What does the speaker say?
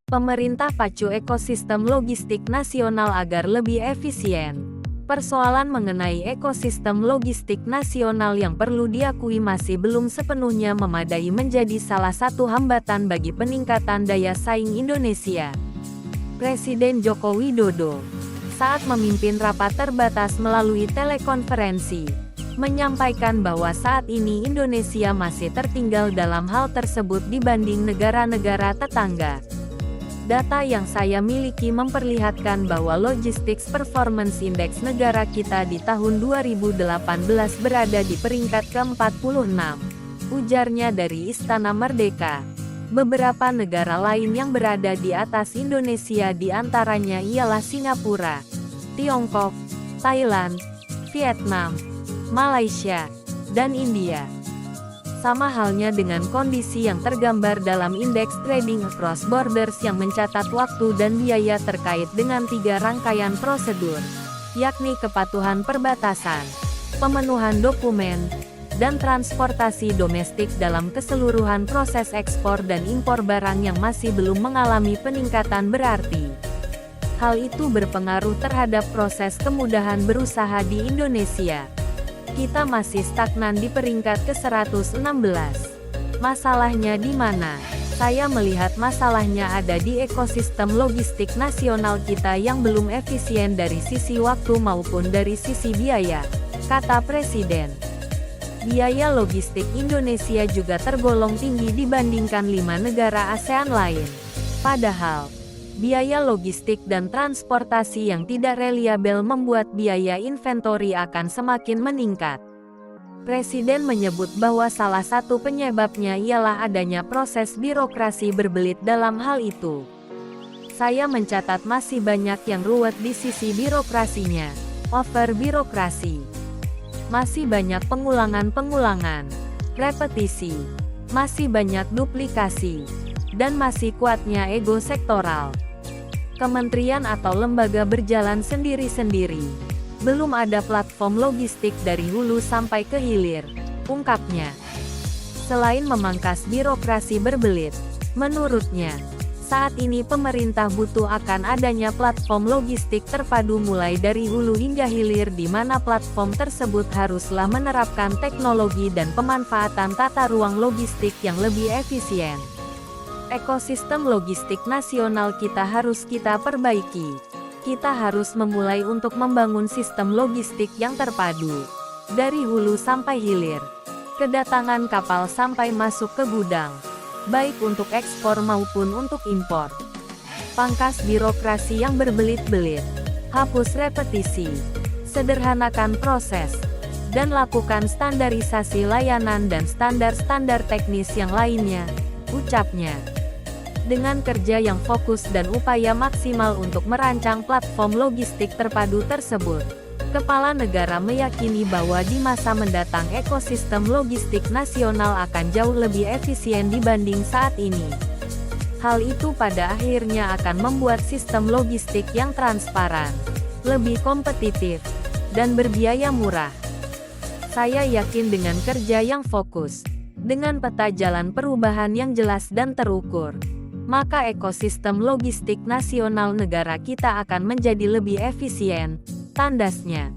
Pemerintah pacu ekosistem logistik nasional agar lebih efisien. Persoalan mengenai ekosistem logistik nasional yang perlu diakui masih belum sepenuhnya memadai menjadi salah satu hambatan bagi peningkatan daya saing Indonesia. Presiden Joko Widodo, saat memimpin rapat terbatas melalui telekonferensi, menyampaikan bahwa saat ini Indonesia masih tertinggal dalam hal tersebut dibanding negara-negara tetangga. Data yang saya miliki memperlihatkan bahwa Logistics Performance Index negara kita di tahun 2018 berada di peringkat ke-46, ujarnya dari Istana Merdeka. Beberapa negara lain yang berada di atas Indonesia diantaranya ialah Singapura, Tiongkok, Thailand, Vietnam, Malaysia, dan India. Sama halnya dengan kondisi yang tergambar dalam indeks trading across borders yang mencatat waktu dan biaya terkait dengan 3 rangkaian prosedur, yakni kepatuhan perbatasan, pemenuhan dokumen, dan transportasi domestik dalam keseluruhan proses ekspor dan impor barang yang masih belum mengalami peningkatan berarti. Hal itu berpengaruh terhadap proses kemudahan berusaha di Indonesia. Kita masih stagnan di peringkat ke-116. Masalahnya di mana? Saya melihat masalahnya ada di ekosistem logistik nasional kita yang belum efisien dari sisi waktu maupun dari sisi biaya, kata Presiden. Biaya logistik Indonesia juga tergolong tinggi dibandingkan 5 negara ASEAN lain. Padahal, biaya logistik dan transportasi yang tidak reliabel membuat biaya inventori akan semakin meningkat. Presiden menyebut bahwa salah satu penyebabnya ialah adanya proses birokrasi berbelit dalam hal itu. Saya mencatat masih banyak yang ruwet di sisi birokrasinya, over birokrasi. Masih banyak pengulangan-pengulangan, repetisi, masih banyak duplikasi, dan masih kuatnya ego sektoral. Kementerian atau lembaga berjalan sendiri-sendiri. Belum ada platform logistik dari hulu sampai ke hilir, ungkapnya. Selain memangkas birokrasi berbelit, menurutnya, saat ini pemerintah butuh akan adanya platform logistik terpadu mulai dari hulu hingga hilir di mana platform tersebut haruslah menerapkan teknologi dan pemanfaatan tata ruang logistik yang lebih efisien. Ekosistem logistik nasional kita harus kita perbaiki. Kita harus memulai untuk membangun sistem logistik yang terpadu. Dari hulu sampai hilir. Kedatangan kapal sampai masuk ke gudang. Baik untuk ekspor maupun untuk impor. Pangkas birokrasi yang berbelit-belit. Hapus repetisi. Sederhanakan proses. Dan lakukan standarisasi layanan dan standar-standar teknis yang lainnya, ucapnya. Dengan kerja yang fokus dan upaya maksimal untuk merancang platform logistik terpadu tersebut, Kepala Negara meyakini bahwa di masa mendatang ekosistem logistik nasional akan jauh lebih efisien dibanding saat ini. Hal itu pada akhirnya akan membuat sistem logistik yang transparan, lebih kompetitif, dan berbiaya murah. Saya yakin dengan kerja yang fokus, dengan peta jalan perubahan yang jelas dan terukur, maka ekosistem logistik nasional negara kita akan menjadi lebih efisien, tandasnya.